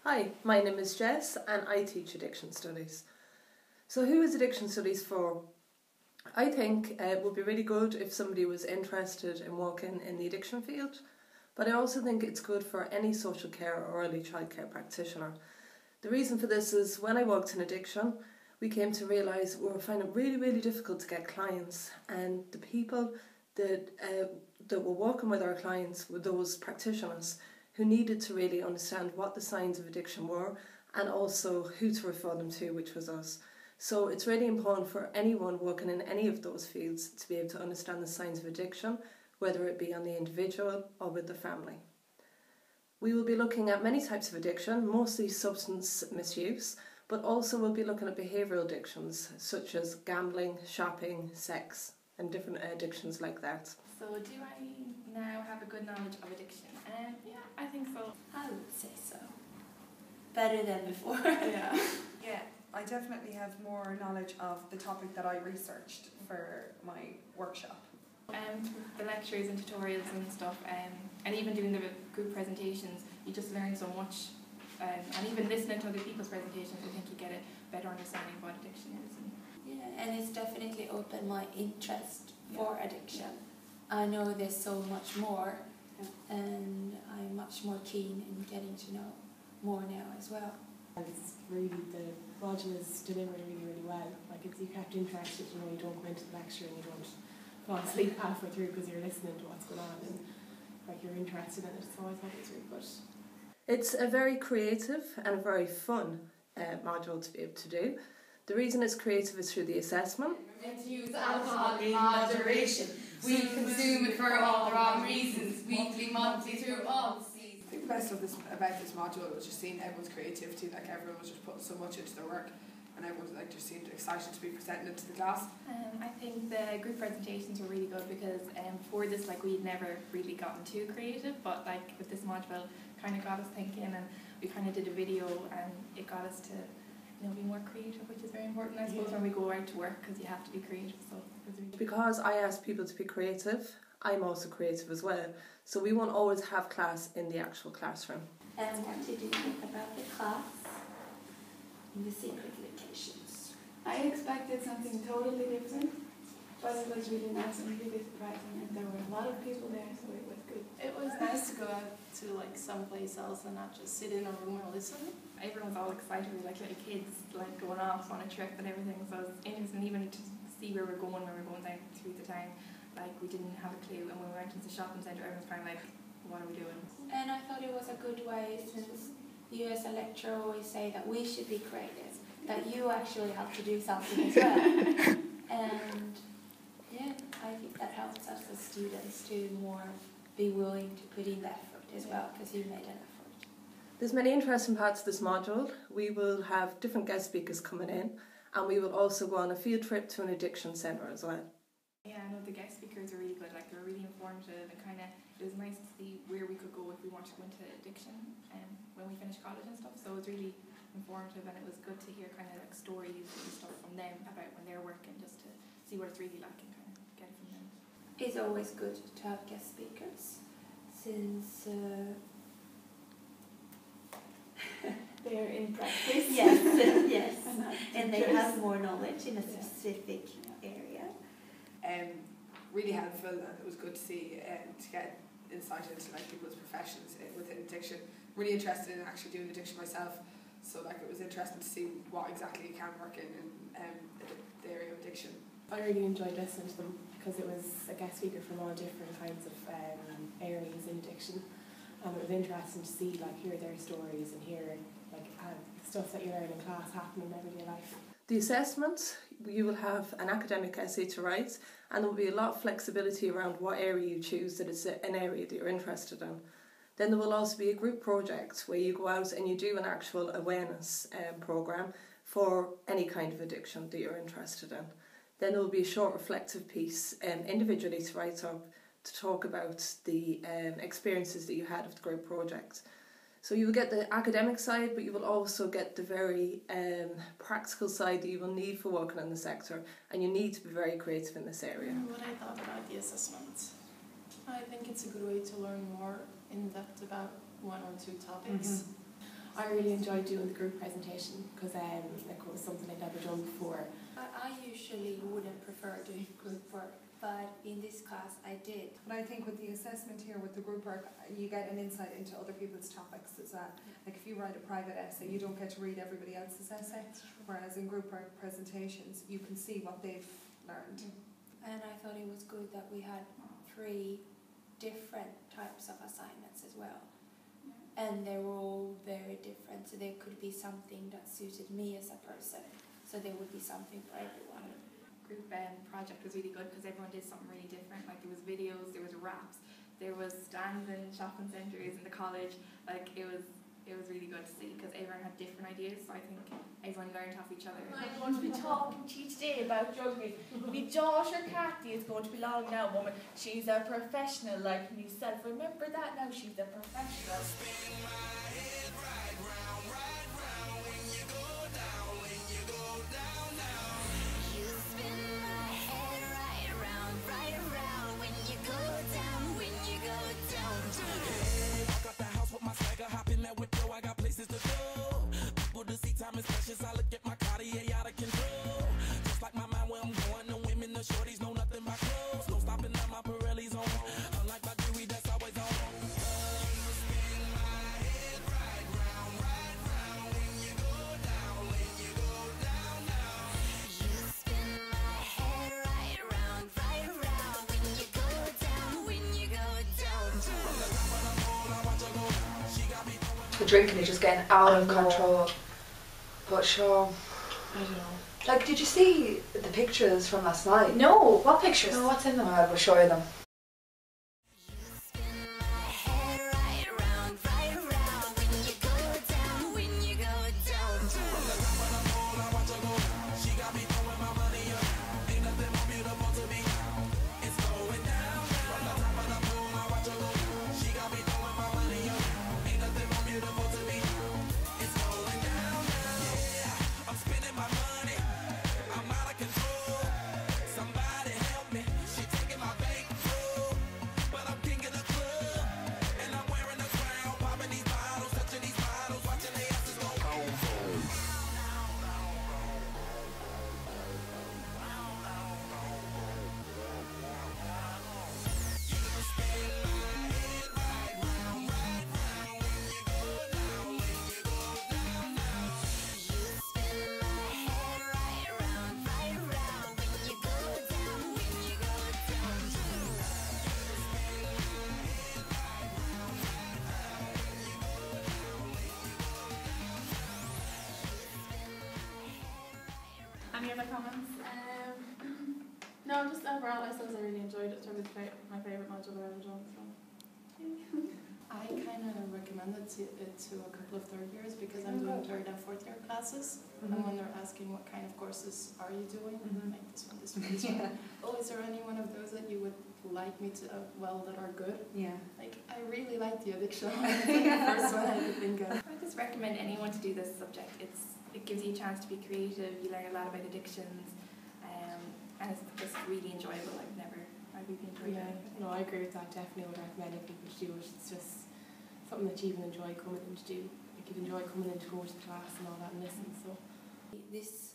Hi, my name is Jess and I teach addiction studies. So who is addiction studies for? I think it would be really good if somebody was interested in working in the addiction field, but I also think it's good for any social care or early childcare practitioner. The reason for this is when I worked in addiction, we came to realise we were finding it really difficult to get clients, and the people that were working with our clients were those practitioners who needed to really understand what the signs of addiction were and also who to refer them to, which was us. So it's really important for anyone working in any of those fields to be able to understand the signs of addiction, whether it be on the individual or with the family. We will be looking at many types of addiction, mostly substance misuse, but also we'll be looking at behavioural addictions such as gambling, shopping, sex and different addictions like that. So do I now have a good knowledge of addiction? Yeah, I think so. I would say so. Better than before. Yeah, I definitely have more knowledge of the topic that I researched for my workshop. The lectures and tutorials and stuff, and even doing the group presentations, you just learn so much. And even listening to other people's presentations, I think you get a better understanding of what addiction is. Yeah, and it's definitely opened my interest for addiction. I know there's so much more, and I'm much more keen in getting to know more now as well. It's really, the module is delivered really well. Like, it's, you kept interested, you don't go into the lecture and you don't fall asleep halfway through because you're listening to what's going on and like you're interested in it, so I thought it was really good. It's a very creative and a very fun module to be able to do. The reason it's creative is through the assessment. And to use alcohol in moderation. We consume it for all the wrong reasons, weekly, monthly, through all the seasons. I think the best of this about this module was just seeing everyone's creativity. Like, everyone was just putting so much into their work, and everyone like just seemed excited to be presenting it to the class. I think the group presentations were really good because before this, like, we'd never really gotten too creative, but like with this module, kind of got us thinking, and we kind of did a video, and it got us to be more creative, which is very important, I suppose, when we go out to work, because you have to be creative. So because I ask people to be creative, I'm also creative as well. So we won't always have class in the actual classroom. And what did you think about the class in the secret locations? I expected something totally different, but it was really nice and really surprising, and there were a lot of people there, so it was good. It was nice to go out to like someplace else and not just sit in a room and listen. Everyone's all excited, we were like little kids, like going off on a trip and everything, so it was interesting even to see where we're going when we're going down through the town. Like, we didn't have a clue, and when we went into the shopping centre, everyone's kind of like, what are we doing? And I thought it was a good way, since you as a lecturer always say that we should be creative, that you actually have to do something as well. And yeah, I think that helps us as students to more be willing to put in the effort as well, because you made an effort. There's many interesting parts of this module. We will have different guest speakers coming in, and we will also go on a field trip to an addiction centre as well. Yeah, I know the guest speakers are really good, like, they're really informative, and it was nice to see where we could go if we wanted to go into addiction when we finished college and stuff, so it was really informative, and it was good to hear kind of like stories and stuff from them about when they're working, just to see what it's really like and kind of get it from them. It's always good to have guest speakers, since They're in practice. yes, and they have more knowledge in a specific area. Really helpful, and it was good to see to get insight into like people's professions within addiction. Really interested in actually doing addiction myself, so like it was interesting to see what exactly you can work in the area of addiction. I really enjoyed listening to them because it was a guest speaker from all different kinds of areas in addiction, and it was interesting to see, like, hear their stories and hear like stuff that you learn in class happen in everyday life. The assessment, you will have an academic essay to write, and there will be a lot of flexibility around what area you choose, that it's an area that you're interested in. Then there will also be a group project where you go out and you do an actual awareness programme for any kind of addiction that you're interested in. Then there will be a short reflective piece individually to write up to talk about the experiences that you had of the group project. So you will get the academic side, but you will also get the very practical side that you will need for working in the sector, and you need to be very creative in this area. What I thought about the assessment, I think it's a good way to learn more in depth about one or two topics. I really enjoyed doing the group presentation because it was something I'd never done before. I usually wouldn't prefer doing group work, but in this class I did. But I think with the assessment here, with the group work, you get an insight into other people's topics as well. Like if you write a private essay, you don't get to read everybody else's essay, whereas in group work presentations, you can see what they've learned. And I thought it was good that we had 3 different types of assignments as well. And they were all very different, so there could be something that suited me as a person, so there would be something for everyone. Group project was really good because everyone did something really different. Like there was videos, there was raps, there was stands in shopping centres in the college. Like it was really good to see because everyone had different ideas, so I think everyone learned off each other. I'm going to be talking to you today about juggling. My daughter Kathy is going to be along now, woman. She's a professional like myself. Remember that now, she's a professional. I look at my Cartier out of control. Just like my mind where I'm going, the women, the shorties know nothing but clothes. No stopping at my Pirelli's on. Unlike my jewelry that's always on. You spin my head right round when you go down, when you go down, down. You spin my head right round when you go down, when you go down. From the top of the pole, I watch her go. She got me throwing. The drinking is just getting out of control. But sure. I don't know. Like, did you see the pictures from last night? No, what pictures? No, what's in them? I will show you them. Any other comments? No, just overall, I suppose I really enjoyed it. It's probably my favourite module I've ever done. So. I kind of recommend it to a couple of third years because I'm doing third and fourth year classes, and when they're asking what kind of courses are you doing, like this one, oh, is there any one of those that you would like me to, that are good? Yeah. Like, I really like the addiction one. It's like the first one I could think of. I just recommend anyone to do this subject. It gives you a chance to be creative, you learn a lot about addictions, and it's just really enjoyable. I really enjoyed it. No, I agree with that. Definitely would recommend people to do it. It's just something that you even enjoy coming in to do. Like you'd enjoy coming in to go to the class and all that and listen. So This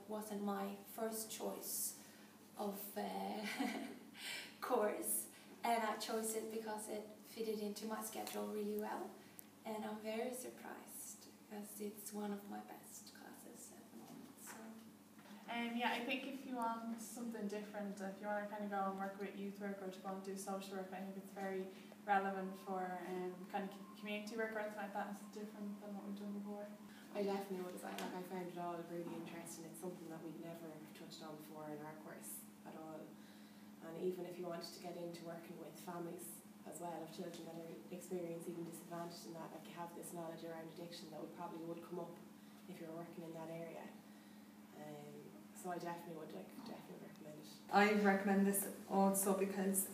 wasn't my first choice of course, and I chose it because it fitted into my schedule really well, and I'm very surprised because it's one of my best classes at the moment. So. Yeah, I think if you want something different, if you want to kind of go and work with youth work or to go and do social work, I think it's very relevant for kind of community work or anything like that. It's different than what we've done before. I definitely would. I found it all really interesting. It's something that we'd never touched on before in our course at all. And even if you wanted to get into working with families as well of children that are experiencing even disadvantage in that, like you have this knowledge around addiction that would come up if you're working in that area. So I definitely would recommend it. I recommend this also because,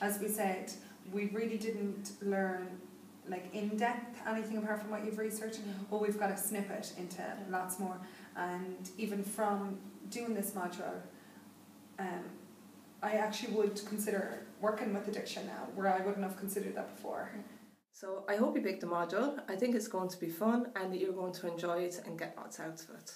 as we said, we really didn't learn in depth anything apart from what you've researched, but we've got a snippet into lots more. And even from doing this module, I actually would consider working with addiction now, where I wouldn't have considered that before. So I hope you picked the module. I think it's going to be fun and that you're going to enjoy it and get lots out of it.